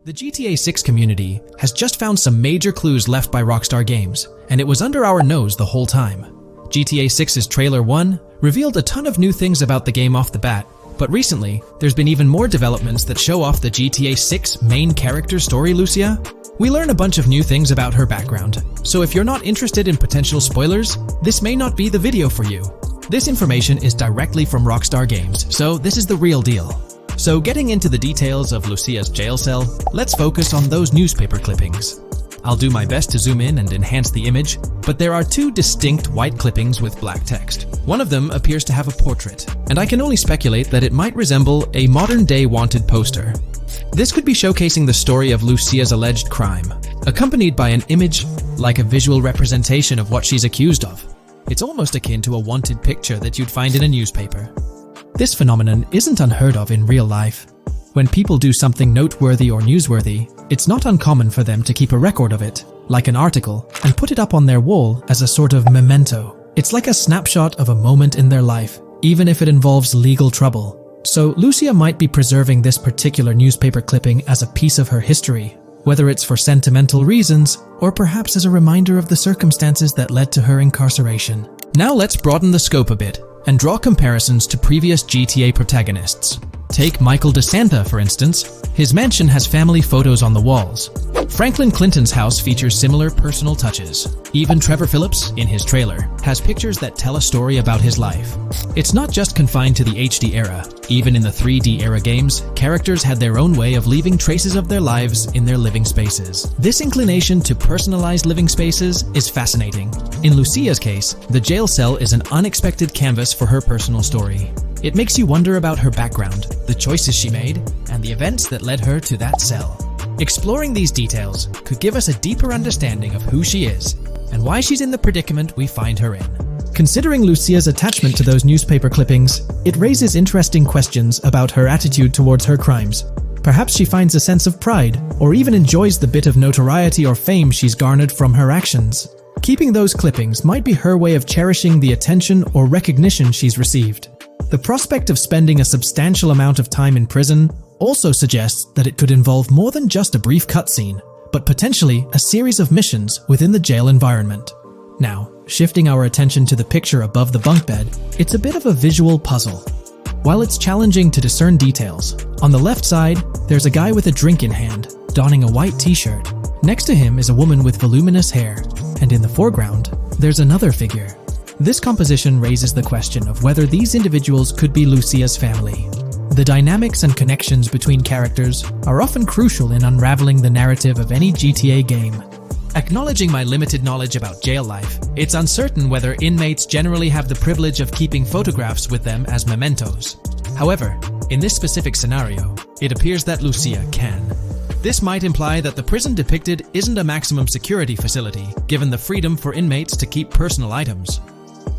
The GTA 6 community has just found some major clues left by Rockstar Games, and it was under our nose the whole time. GTA 6's Trailer 1 revealed a ton of new things about the game off the bat, but recently, there's been even more developments that show off the GTA 6 main character story, Lucia. We learn a bunch of new things about her background, so if you're not interested in potential spoilers, this may not be the video for you. This information is directly from Rockstar Games, so this is the real deal. So getting into the details of Lucia's jail cell, let's focus on those newspaper clippings. I'll do my best to zoom in and enhance the image, but there are two distinct white clippings with black text. One of them appears to have a portrait, and I can only speculate that it might resemble a modern-day wanted poster. This could be showcasing the story of Lucia's alleged crime, accompanied by an image like a visual representation of what she's accused of. It's almost akin to a wanted picture that you'd find in a newspaper. This phenomenon isn't unheard of in real life. When people do something noteworthy or newsworthy, it's not uncommon for them to keep a record of it, like an article, and put it up on their wall as a sort of memento. It's like a snapshot of a moment in their life, even if it involves legal trouble. So Lucia might be preserving this particular newspaper clipping as a piece of her history, whether it's for sentimental reasons or perhaps as a reminder of the circumstances that led to her incarceration. Now let's broaden the scope a bit and draw comparisons to previous GTA protagonists. Take Michael DeSanta, for instance. His mansion has family photos on the walls. Franklin Clinton's house features similar personal touches. Even Trevor Phillips, in his trailer, has pictures that tell a story about his life. It's not just confined to the HD era. Even in the 3D era games, characters had their own way of leaving traces of their lives in their living spaces. This inclination to personalized living spaces is fascinating. In Lucia's case, the jail cell is an unexpected canvas for her personal story. It makes you wonder about her background, the choices she made, and the events that led her to that cell. Exploring these details could give us a deeper understanding of who she is and why she's in the predicament we find her in. Considering Lucia's attachment to those newspaper clippings, it raises interesting questions about her attitude towards her crimes. Perhaps she finds a sense of pride, or even enjoys the bit of notoriety or fame she's garnered from her actions. Keeping those clippings might be her way of cherishing the attention or recognition she's received. The prospect of spending a substantial amount of time in prison also suggests that it could involve more than just a brief cutscene, but potentially a series of missions within the jail environment. Now, shifting our attention to the picture above the bunk bed, it's a bit of a visual puzzle. While it's challenging to discern details, on the left side, there's a guy with a drink in hand, donning a white t-shirt. Next to him is a woman with voluminous hair, and in the foreground, there's another figure. This composition raises the question of whether these individuals could be Lucia's family. The dynamics and connections between characters are often crucial in unraveling the narrative of any GTA game. Acknowledging my limited knowledge about jail life, it's uncertain whether inmates generally have the privilege of keeping photographs with them as mementos. However, in this specific scenario, it appears that Lucia can. This might imply that the prison depicted isn't a maximum security facility, given the freedom for inmates to keep personal items.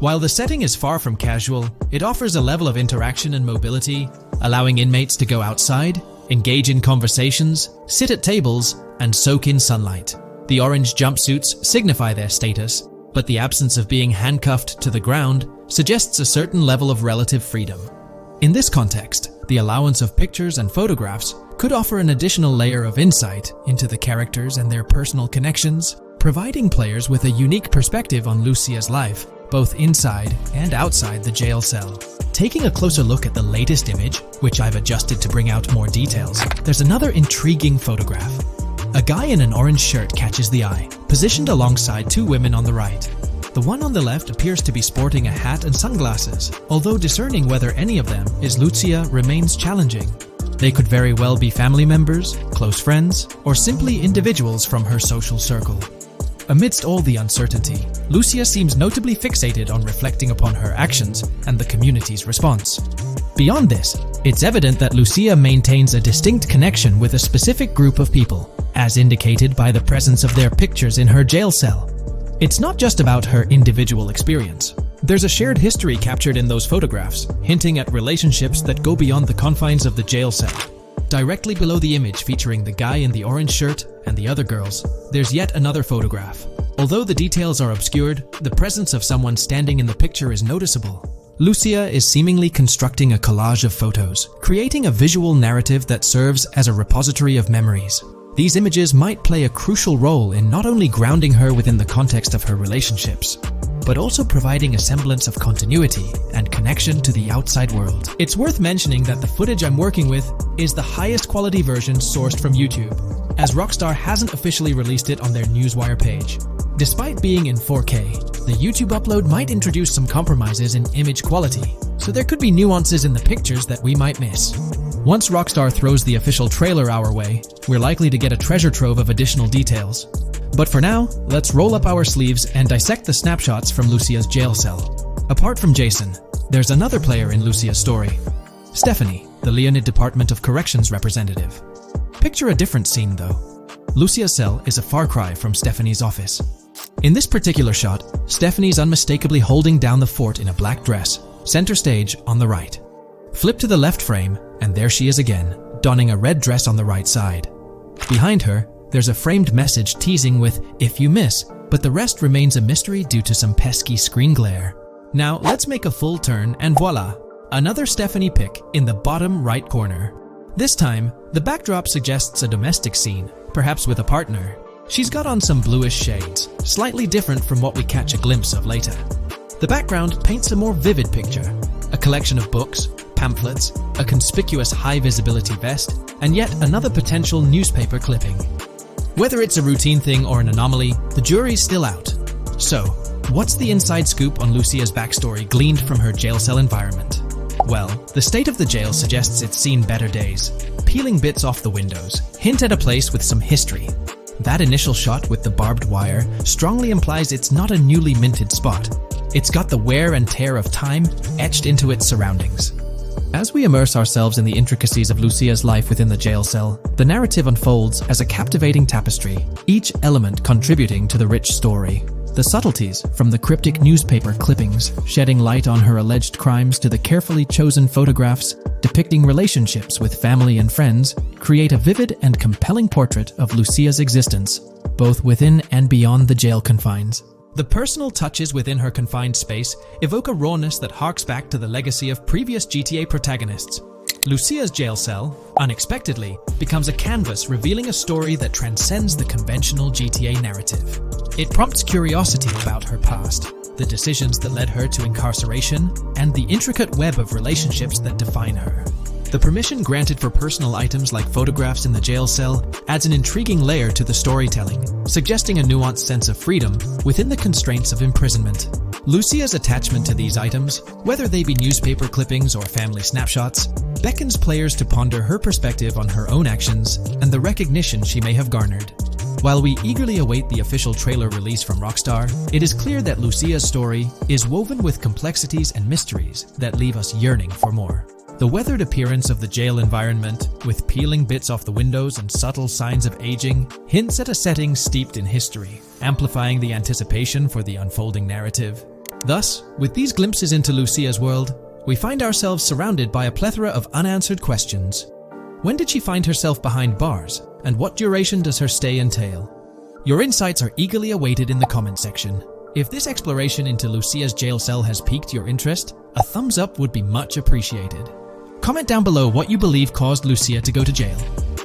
While the setting is far from casual, it offers a level of interaction and mobility, allowing inmates to go outside, engage in conversations, sit at tables, and soak in sunlight. The orange jumpsuits signify their status, but the absence of being handcuffed to the ground suggests a certain level of relative freedom. In this context, the allowance of pictures and photographs could offer an additional layer of insight into the characters and their personal connections, providing players with a unique perspective on Lucia's life, both inside and outside the jail cell. Taking a closer look at the latest image, which I've adjusted to bring out more details, there's another intriguing photograph. A guy in an orange shirt catches the eye, positioned alongside two women on the right. The one on the left appears to be sporting a hat and sunglasses, although discerning whether any of them is Lucia remains challenging. They could very well be family members, close friends, or simply individuals from her social circle. Amidst all the uncertainty, Lucia seems notably fixated on reflecting upon her actions and the community's response. Beyond this, it's evident that Lucia maintains a distinct connection with a specific group of people, as indicated by the presence of their pictures in her jail cell. It's not just about her individual experience. There's a shared history captured in those photographs, hinting at relationships that go beyond the confines of the jail cell. Directly below the image featuring the guy in the orange shirt and the other girls, there's yet another photograph. Although the details are obscured, the presence of someone standing in the picture is noticeable. Lucia is seemingly constructing a collage of photos, creating a visual narrative that serves as a repository of memories. These images might play a crucial role in not only grounding her within the context of her relationships, but also providing a semblance of continuity and connection to the outside world. It's worth mentioning that the footage I'm working with is the highest quality version sourced from YouTube, as Rockstar hasn't officially released it on their Newswire page. Despite being in 4K, the YouTube upload might introduce some compromises in image quality, so there could be nuances in the pictures that we might miss. Once Rockstar throws the official trailer our way, we're likely to get a treasure trove of additional details. But for now, let's roll up our sleeves and dissect the snapshots from Lucia's jail cell. Apart from Jason, there's another player in Lucia's story, Stephanie, the Leonid Department of Corrections representative. Picture a different scene though. Lucia's cell is a far cry from Stephanie's office. In this particular shot, Stephanie's unmistakably holding down the fort in a black dress, center stage on the right. Flip to the left frame, and there she is again, donning a red dress on the right side. Behind her, there's a framed message teasing with "if you miss," but the rest remains a mystery due to some pesky screen glare. Now let's make a full turn and voila! Another Stephanie pic in the bottom right corner. This time, the backdrop suggests a domestic scene, perhaps with a partner. She's got on some bluish shades, slightly different from what we catch a glimpse of later. The background paints a more vivid picture, a collection of books, pamphlets, a conspicuous high-visibility vest, and yet another potential newspaper clipping. Whether it's a routine thing or an anomaly, the jury's still out. So, what's the inside scoop on Lucia's backstory gleaned from her jail cell environment? Well, the state of the jail suggests it's seen better days. Peeling bits off the windows hint at a place with some history. That initial shot with the barbed wire strongly implies it's not a newly minted spot. It's got the wear and tear of time etched into its surroundings. As we immerse ourselves in the intricacies of Lucia's life within the jail cell, the narrative unfolds as a captivating tapestry, each element contributing to the rich story. The subtleties, from the cryptic newspaper clippings shedding light on her alleged crimes to the carefully chosen photographs depicting relationships with family and friends, create a vivid and compelling portrait of Lucia's existence, both within and beyond the jail confines. The personal touches within her confined space evoke a rawness that harks back to the legacy of previous GTA protagonists. Lucia's jail cell, unexpectedly, becomes a canvas revealing a story that transcends the conventional GTA narrative. It prompts curiosity about her past, the decisions that led her to incarceration, and the intricate web of relationships that define her. The permission granted for personal items like photographs in the jail cell adds an intriguing layer to the storytelling, suggesting a nuanced sense of freedom within the constraints of imprisonment. Lucia's attachment to these items, whether they be newspaper clippings or family snapshots, beckons players to ponder her perspective on her own actions and the recognition she may have garnered. While we eagerly await the official trailer release from Rockstar, it is clear that Lucia's story is woven with complexities and mysteries that leave us yearning for more. The weathered appearance of the jail environment, with peeling bits off the windows and subtle signs of aging, hints at a setting steeped in history, amplifying the anticipation for the unfolding narrative. Thus, with these glimpses into Lucia's world, we find ourselves surrounded by a plethora of unanswered questions. When did she find herself behind bars, and what duration does her stay entail? Your insights are eagerly awaited in the comment section. If this exploration into Lucia's jail cell has piqued your interest, a thumbs up would be much appreciated. Comment down below what you believe caused Lucia to go to jail.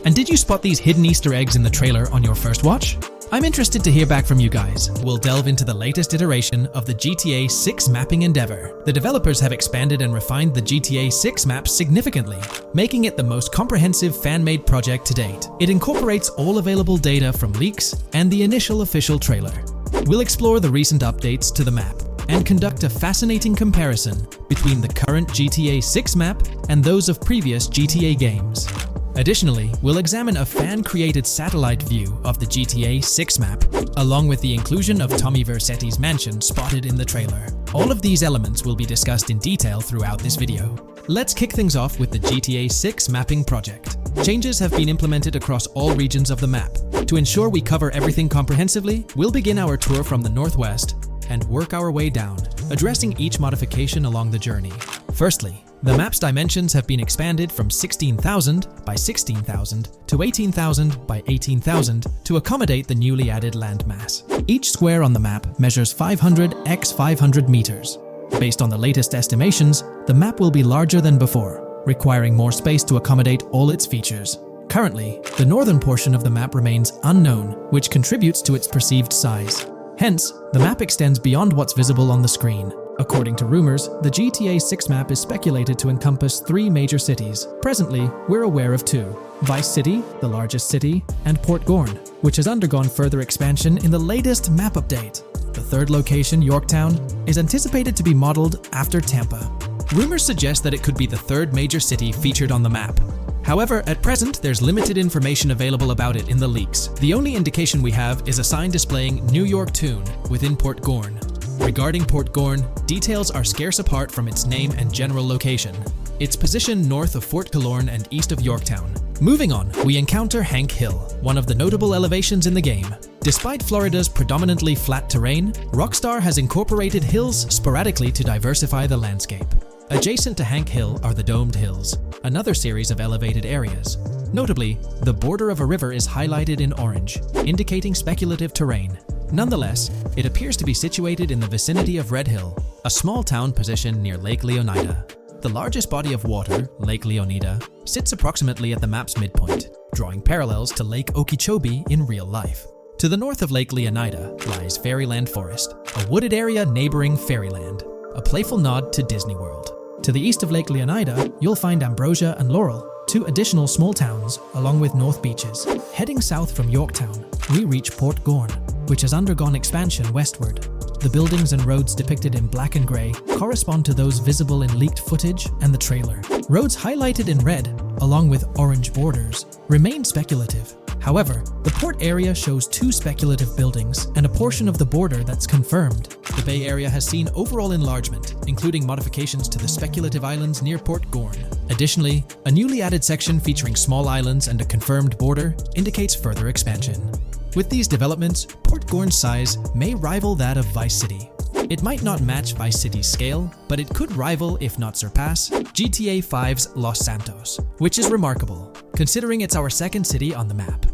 And did you spot these hidden Easter eggs in the trailer on your first watch? I'm interested to hear back from you guys. We'll delve into the latest iteration of the GTA 6 mapping endeavor. The developers have expanded and refined the GTA 6 map significantly, making it the most comprehensive fan-made project to date. It incorporates all available data from leaks and the initial official trailer. We'll explore the recent updates to the map and conduct a fascinating comparison between the current GTA 6 map and those of previous GTA games. Additionally, we'll examine a fan-created satellite view of the GTA 6 map, along with the inclusion of Tommy Vercetti's mansion spotted in the trailer. All of these elements will be discussed in detail throughout this video. Let's kick things off with the GTA 6 mapping project. Changes have been implemented across all regions of the map. To ensure we cover everything comprehensively, we'll begin our tour from the northwest and work our way down, addressing each modification along the journey. Firstly, the map's dimensions have been expanded from 16,000 by 16,000 to 18,000 by 18,000 to accommodate the newly added landmass. Each square on the map measures 500 x 500 meters. Based on the latest estimations, the map will be larger than before, requiring more space to accommodate all its features. Currently, the northern portion of the map remains unknown, which contributes to its perceived size. Hence, the map extends beyond what's visible on the screen. According to rumors, the GTA 6 map is speculated to encompass 3 major cities. Presently, we're aware of 2. Vice City, the largest city, and Port Gorn, which has undergone further expansion in the latest map update. The third location, Yorktown, is anticipated to be modeled after Tampa. Rumors suggest that it could be the 3rd major city featured on the map. However, at present, there's limited information available about it in the leaks. The only indication we have is a sign displaying New York Tune within Port Gorn. Regarding Port Gorn, details are scarce apart from its name and general location. It's positioned north of Fort Killorn and east of Yorktown. Moving on, we encounter Hank Hill, one of the notable elevations in the game. Despite Florida's predominantly flat terrain, Rockstar has incorporated hills sporadically to diversify the landscape. Adjacent to Hank Hill are the Domed Hills, another series of elevated areas. Notably, the border of a river is highlighted in orange, indicating speculative terrain. Nonetheless, it appears to be situated in the vicinity of Red Hill, a small town positioned near Lake Leonida. The largest body of water, Lake Leonida, sits approximately at the map's midpoint, drawing parallels to Lake Okeechobee in real life. To the north of Lake Leonida lies Fairyland Forest, a wooded area neighboring Fairyland, a playful nod to Disney World. To the east of Lake Leonida, you'll find Ambrosia and Laurel, 2 additional small towns, along with North Beaches. Heading south from Yorktown, we reach Port Gorn, which has undergone expansion westward. The buildings and roads depicted in black and grey correspond to those visible in leaked footage and the trailer. Roads highlighted in red, along with orange borders, remain speculative. However, the port area shows 2 speculative buildings and a portion of the border that's confirmed. The Bay Area has seen overall enlargement, including modifications to the speculative islands near Port Gorn. Additionally, a newly added section featuring small islands and a confirmed border indicates further expansion. With these developments, Port Gorn's size may rival that of Vice City. It might not match Vice City's scale, but it could rival, if not surpass, GTA 5's Los Santos, which is remarkable, considering it's our 2nd city on the map.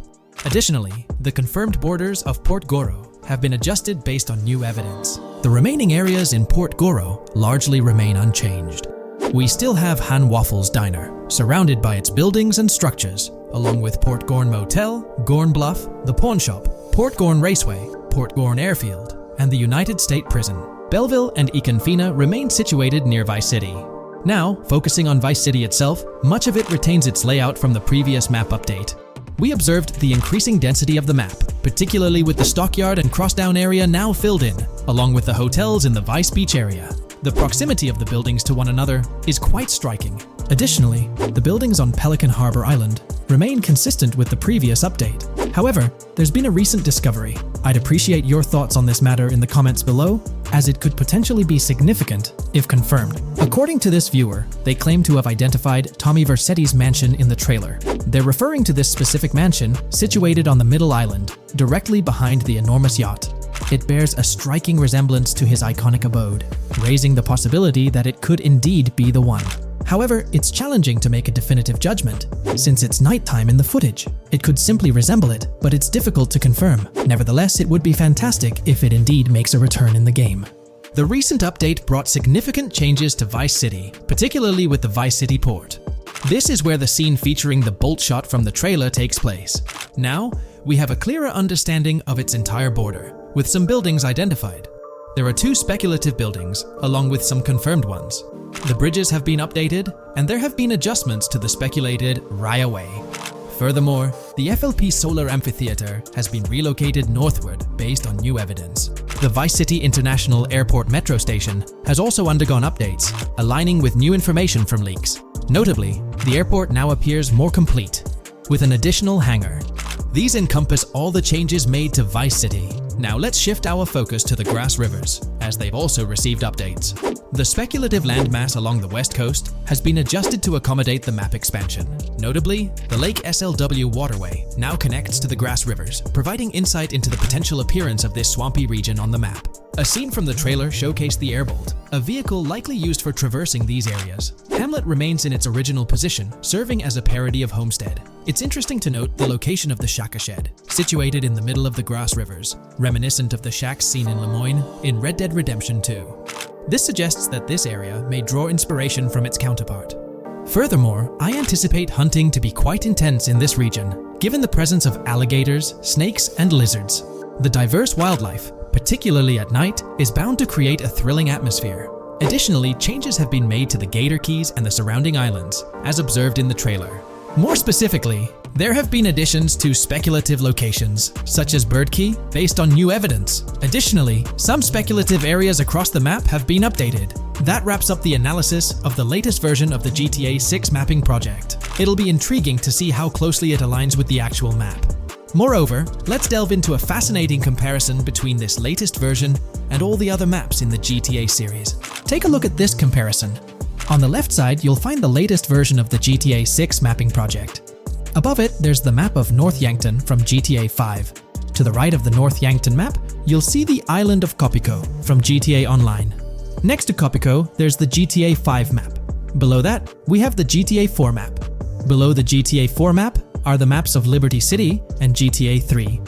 Additionally, the confirmed borders of Port Goro have been adjusted based on new evidence. The remaining areas in Port Goro largely remain unchanged. We still have Han Waffles Diner, surrounded by its buildings and structures, along with Port Gorn Motel, Gorn Bluff, the Pawn Shop, Port Gorn Raceway, Port Gorn Airfield, and the United State Prison. Belleville and Econfina remain situated near Vice City. Now, focusing on Vice City itself, much of it retains its layout from the previous map update. We observed the increasing density of the map, particularly with the Stockyard and Crossdown area now filled in, along with the hotels in the Vice Beach area. The proximity of the buildings to one another is quite striking. Additionally, the buildings on Pelican Harbor Island remain consistent with the previous update. However, there's been a recent discovery. I'd appreciate your thoughts on this matter in the comments below, as it could potentially be significant if confirmed. According to this viewer, they claim to have identified Tommy Vercetti's mansion in the trailer. They're referring to this specific mansion situated on the middle island, directly behind the enormous yacht. It bears a striking resemblance to his iconic abode, raising the possibility that it could indeed be the one. However, it's challenging to make a definitive judgment, since it's nighttime in the footage. It could simply resemble it, but it's difficult to confirm. Nevertheless, it would be fantastic if it indeed makes a return in the game. The recent update brought significant changes to Vice City, particularly with the Vice City port. This is where the scene featuring the bolt shot from the trailer takes place. Now, we have a clearer understanding of its entire border, with some buildings identified. There are 2 speculative buildings, along with some confirmed ones. The bridges have been updated, and there have been adjustments to the speculated Raya Way. Furthermore, the FLP Solar Amphitheater has been relocated northward based on new evidence. The Vice City International Airport metro station has also undergone updates, aligning with new information from leaks. Notably, the airport now appears more complete, with an additional hangar. These encompass all the changes made to Vice City. Now let's shift our focus to the Grass Rivers, as they've also received updates. The speculative landmass along the west coast has been adjusted to accommodate the map expansion. Notably, the Lake SLW waterway now connects to the Grass Rivers, providing insight into the potential appearance of this swampy region on the map. A scene from the trailer showcased the Airbolt, a vehicle likely used for traversing these areas. Hamlet remains in its original position, serving as a parody of Homestead. It's interesting to note the location of the Shaka Shed, situated in the middle of the Grass Rivers, reminiscent of the shacks seen in Lemoyne in Red Dead Redemption 2. This suggests that this area may draw inspiration from its counterpart. Furthermore, I anticipate hunting to be quite intense in this region, given the presence of alligators, snakes, and lizards. The diverse wildlife, particularly at night, is bound to create a thrilling atmosphere. Additionally, changes have been made to the Gator Keys and the surrounding islands, as observed in the trailer. More specifically, there have been additions to speculative locations, such as Bird Key, based on new evidence. Additionally, some speculative areas across the map have been updated. That wraps up the analysis of the latest version of the GTA 6 mapping project. It'll be intriguing to see how closely it aligns with the actual map. Moreover, let's delve into a fascinating comparison between this latest version and all the other maps in the GTA series. Take a look at this comparison. On the left side, you'll find the latest version of the GTA 6 mapping project. Above it, there's the map of North Yankton from GTA 5. To the right of the North Yankton map, you'll see the island of Copico from GTA Online. Next to Copico, there's the GTA 5 map. Below that, we have the GTA 4 map. Below the GTA 4 map are the maps of Liberty City and GTA 3.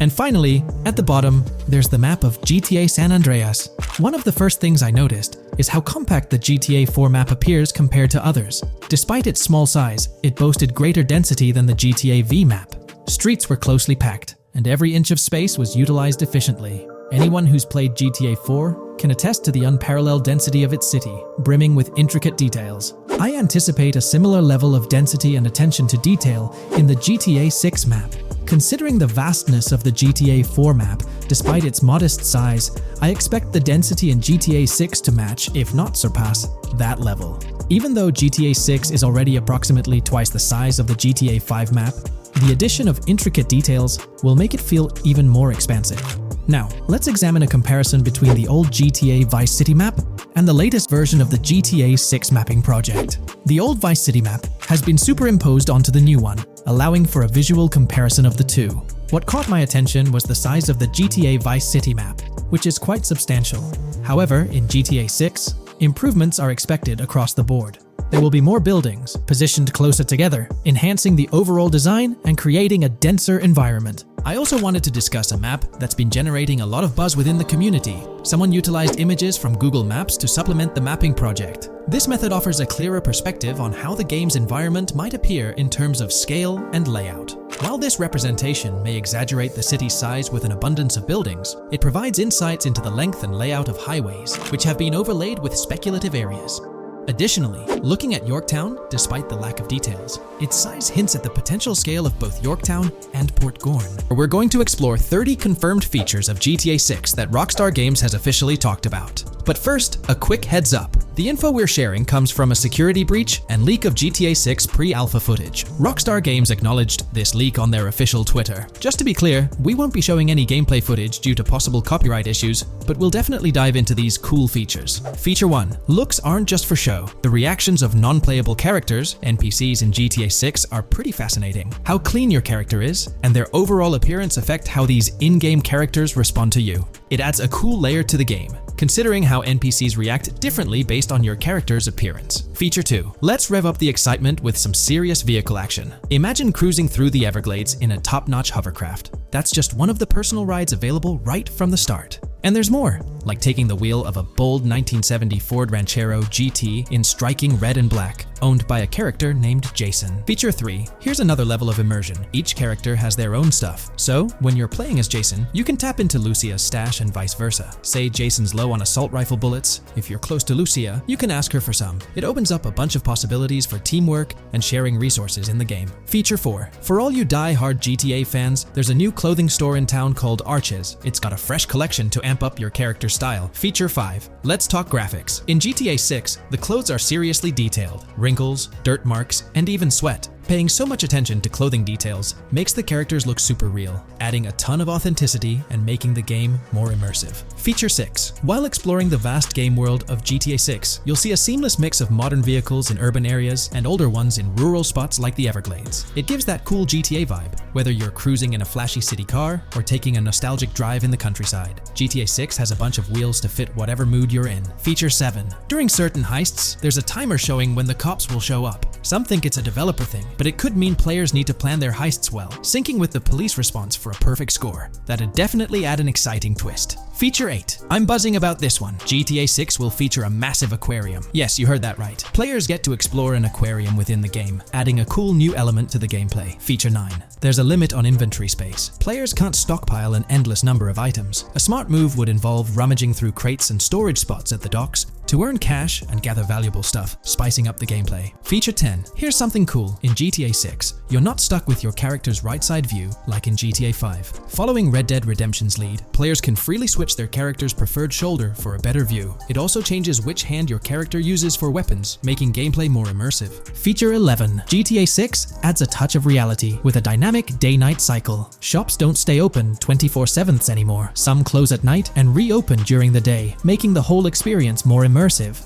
And finally, at the bottom, there's the map of GTA San Andreas. One of the first things I noticed is how compact the GTA 4 map appears compared to others. Despite its small size, it boasted greater density than the GTA V map. Streets were closely packed, and every inch of space was utilized efficiently. Anyone who's played GTA 4 can attest to the unparalleled density of its city, brimming with intricate details. I anticipate a similar level of density and attention to detail in the GTA 6 map. Considering the vastness of the GTA 4 map, despite its modest size, I expect the density in GTA 6 to match, if not surpass, that level. Even though GTA 6 is already approximately twice the size of the GTA 5 map, the addition of intricate details will make it feel even more expansive. Now, let's examine a comparison between the old GTA Vice City map and the latest version of the GTA 6 mapping project. The old Vice City map has been superimposed onto the new one, allowing for a visual comparison of the two. What caught my attention was the size of the GTA Vice City map, which is quite substantial. However, in GTA 6, improvements are expected across the board. There will be more buildings, positioned closer together, enhancing the overall design and creating a denser environment. I also wanted to discuss a map that's been generating a lot of buzz within the community. Someone utilized images from Google Maps to supplement the mapping project. This method offers a clearer perspective on how the game's environment might appear in terms of scale and layout. While this representation may exaggerate the city's size with an abundance of buildings, it provides insights into the length and layout of highways, which have been overlaid with speculative areas. Additionally, looking at Yorktown, despite the lack of details, its size hints at the potential scale of both Yorktown and Port Gorn. We're going to explore 30 confirmed features of GTA 6 that Rockstar Games has officially talked about. But first, a quick heads up. The info we're sharing comes from a security breach and leak of GTA 6 pre-alpha footage. Rockstar Games acknowledged this leak on their official Twitter. Just to be clear, we won't be showing any gameplay footage due to possible copyright issues, but we'll definitely dive into these cool features. Feature 1. Looks aren't just for show. The reactions of non-playable characters, NPCs in GTA 6, are pretty fascinating. How clean your character is, and their overall appearance affect how these in-game characters respond to you. It adds a cool layer to the game, considering how NPCs react differently based on your character's appearance. Feature 2. Let's rev up the excitement with some serious vehicle action. Imagine cruising through the Everglades in a top-notch hovercraft. That's just one of the personal rides available right from the start. And there's more, like taking the wheel of a bold 1970 Ford Ranchero GT in striking red and black, owned by a character named Jason. Feature 3. Here's another level of immersion. Each character has their own stuff. So, when you're playing as Jason, you can tap into Lucia's stash and vice versa. Say Jason's low on assault rifle bullets. If you're close to Lucia, you can ask her for some. It opens up a bunch of possibilities for teamwork and sharing resources in the game. Feature 4. For all you die-hard GTA fans, there's a new clothing store in town called Arches. It's got a fresh collection to amp up your character's style. Feature 5. Let's talk graphics. In GTA 6, the clothes are seriously detailed. Wrinkles, dirt marks, and even sweat. Paying so much attention to clothing details makes the characters look super real, adding a ton of authenticity and making the game more immersive. Feature 6. While exploring the vast game world of GTA 6, you'll see a seamless mix of modern vehicles in urban areas and older ones in rural spots like the Everglades. It gives that cool GTA vibe, whether you're cruising in a flashy city car or taking a nostalgic drive in the countryside. GTA 6 has a bunch of wheels to fit whatever mood you're in. Feature 7. During certain heists, there's a timer showing when the cops will show up. Some think it's a developer thing, but it could mean players need to plan their heists well, syncing with the police response for a perfect score. That'd definitely add an exciting twist. Feature 8. I'm buzzing about this one. GTA 6 will feature a massive aquarium. Yes, you heard that right. Players get to explore an aquarium within the game, adding a cool new element to the gameplay. Feature 9. There's a limit on inventory space. Players can't stockpile an endless number of items. A smart move would involve rummaging through crates and storage spots at the docks to earn cash and gather valuable stuff, spicing up the gameplay. Feature 10. Here's something cool. In GTA 6, you're not stuck with your character's right side view like in GTA 5. Following Red Dead Redemption's lead, players can freely switch their character's preferred shoulder for a better view. It also changes which hand your character uses for weapons, making gameplay more immersive. Feature 11. GTA 6 adds a touch of reality with a dynamic day-night cycle. Shops don't stay open 24/7 anymore. Some close at night and reopen during the day, making the whole experience more immersive.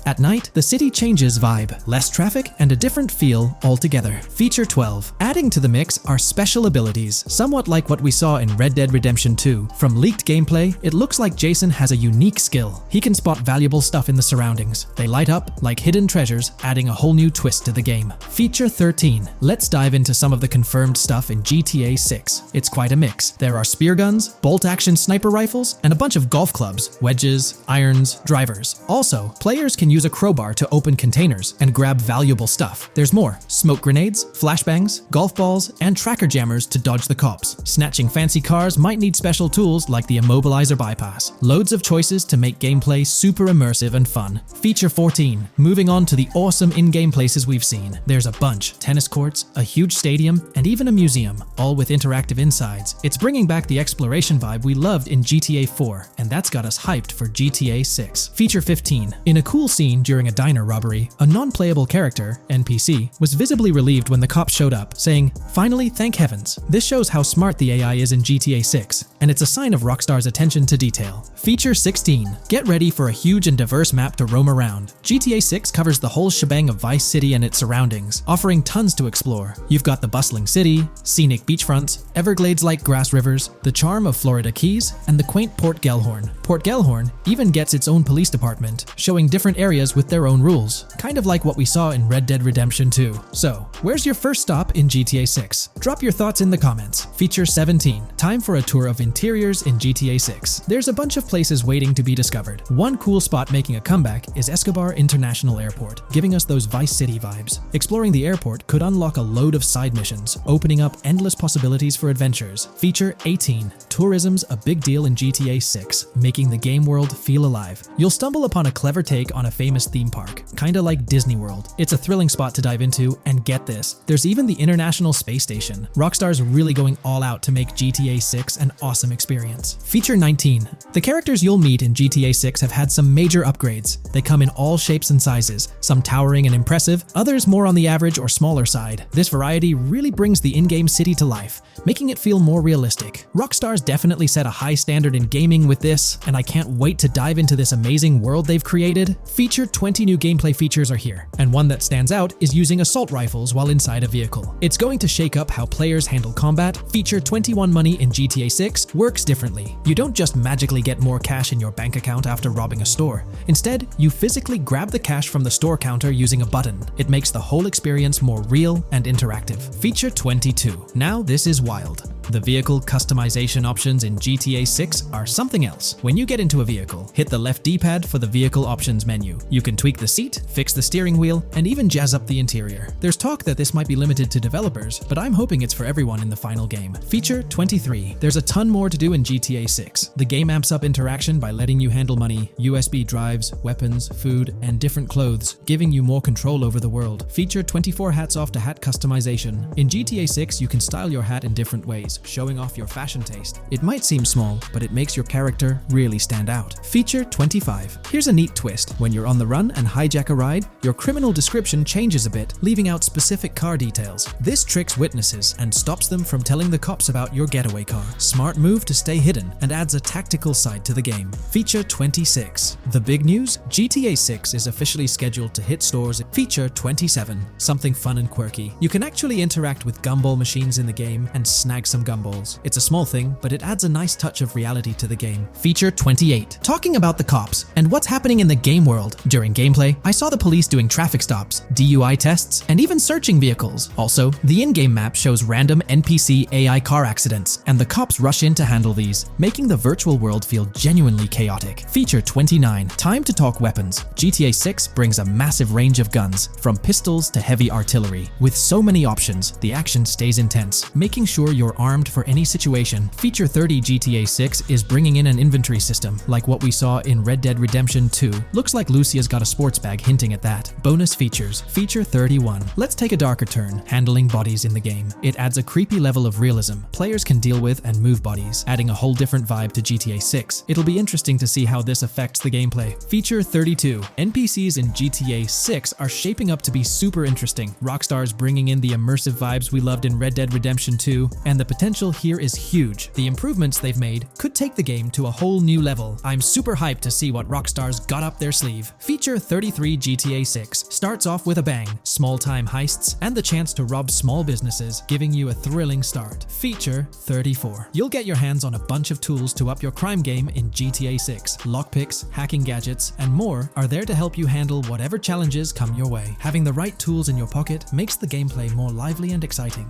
At night, the city changes vibe, less traffic, and a different feel altogether. Feature 12. Adding to the mix are special abilities, somewhat like what we saw in Red Dead Redemption 2. From leaked gameplay, it looks like Jason has a unique skill. He can spot valuable stuff in the surroundings. They light up like hidden treasures, adding a whole new twist to the game. Feature 13. Let's dive into some of the confirmed stuff in GTA 6. It's quite a mix. There are spear guns, bolt-action sniper rifles, and a bunch of golf clubs, wedges, irons, drivers. Also, players can use a crowbar to open containers and grab valuable stuff. There's more: smoke grenades, flashbangs, golf balls, and tracker jammers to dodge the cops. Snatching fancy cars might need special tools like the immobilizer bypass. Loads of choices to make gameplay super immersive and fun. Feature 14. Moving on to the awesome in-game places we've seen. There's a bunch: tennis courts, a huge stadium, and even a museum, all with interactive insides. It's bringing back the exploration vibe we loved in GTA 4, and that's got us hyped for GTA 6. Feature 15. In a cool scene during a diner robbery, a non-playable character, NPC, was visibly relieved when the cops showed up, saying, "Finally, thank heavens." This shows how smart the AI is in GTA 6, and it's a sign of Rockstar's attention to detail. Feature 16. Get ready for a huge and diverse map to roam around. GTA 6 covers the whole shebang of Vice City and its surroundings, offering tons to explore. You've got the bustling city, scenic beachfronts, Everglades-like grass rivers, the charm of Florida Keys, and the quaint Port Gellhorn. Port Gellhorn even gets its own police department, showing different areas with their own rules, kind of like what we saw in Red Dead Redemption 2. So, where's your first stop in GTA 6? Drop your thoughts in the comments. Feature 17. Time for a tour of interiors in GTA 6. There's a bunch of places waiting to be discovered. One cool spot making a comeback is Escobar International Airport, giving us those Vice City vibes. Exploring the airport could unlock a load of side missions, opening up endless possibilities for adventures. Feature 18. Tourism's a big deal in GTA 6, making the game world feel alive. You'll stumble upon a clever take on a famous theme park, kinda like Disney World. It's a thrilling spot to dive into, and get this, there's even the International Space Station. Rockstar's really going all out to make GTA 6 an awesome experience. Feature 19. The characters you'll meet in GTA 6 have had some major upgrades. They come in all shapes and sizes, some towering and impressive, others more on the average or smaller side. This variety really brings the in-game city to life, making it feel more realistic. Rockstar's definitely set a high standard in gaming with this, and I can't wait to dive into this amazing world they've created. Feature 20 new gameplay features are here, and one that stands out is using assault rifles while inside a vehicle. It's going to shake up how players handle combat. Feature 21 money in GTA 6 works differently. You don't just magically get more cash in your bank account after robbing a store. Instead, you physically grab the cash from the store counter using a button. It makes the whole experience more real and interactive. Feature 22. Now this is wild. The vehicle customization options in GTA 6 are something else. When you get into a vehicle, hit the left D-pad for the vehicle options menu. You can tweak the seat, fix the steering wheel, and even jazz up the interior. There's talk that this might be limited to developers, but I'm hoping it's for everyone in the final game. Feature 23. There's a ton more to do in GTA 6. The game amps up interaction by letting you handle money, USB drives, weapons, food, and different clothes, giving you more control over the world. Feature 24 hats off to hat customization. In GTA 6, you can style your hat in different ways, showing off your fashion taste. It might seem small, but it makes your character really stand out. Feature 25. Here's a neat twist. When you're on the run and hijack a ride, your criminal description changes a bit, leaving out specific car details. This tricks witnesses and stops them from telling the cops about your getaway car. Smart move to stay hidden and adds a tactical side to the game. Feature 26. The big news? GTA 6 is officially scheduled to hit stores. Feature 27. Something fun and quirky. You can actually interact with gumball machines in the game and snag some some gumballs. It's a small thing, but it adds a nice touch of reality to the game. Feature 28. Talking about the cops and what's happening in the game world. During gameplay, I saw the police doing traffic stops, DUI tests, and even searching vehicles. Also, the in-game map shows random NPC AI car accidents, and the cops rush in to handle these, making the virtual world feel genuinely chaotic. Feature 29. Time to talk weapons. GTA 6 brings a massive range of guns, from pistols to heavy artillery. With so many options, the action stays intense, making sure you're armed for any situation. Feature 30. GTA 6 is bringing in an inventory system, like what we saw in Red Dead Redemption 2. Looks like Lucia's got a sports bag hinting at that. Bonus features. Feature 31. Let's take a darker turn, handling bodies in the game. It adds a creepy level of realism. Players can deal with and move bodies, adding a whole different vibe to GTA 6. It'll be interesting to see how this affects the gameplay. Feature 32. NPCs in GTA 6 are shaping up to be super interesting. Rockstar's bringing in the immersive vibes we loved in Red Dead Redemption 2, and the potential here is huge. The improvements they've made could take the game to a whole new level. I'm super hyped to see what Rockstar's got up their sleeve. Feature 33. GTA 6 starts off with a bang, small-time heists, and the chance to rob small businesses, giving you a thrilling start. Feature 34. You'll get your hands on a bunch of tools to up your crime game in GTA 6. Lockpicks, hacking gadgets, and more are there to help you handle whatever challenges come your way. Having the right tools in your pocket makes the gameplay more lively and exciting.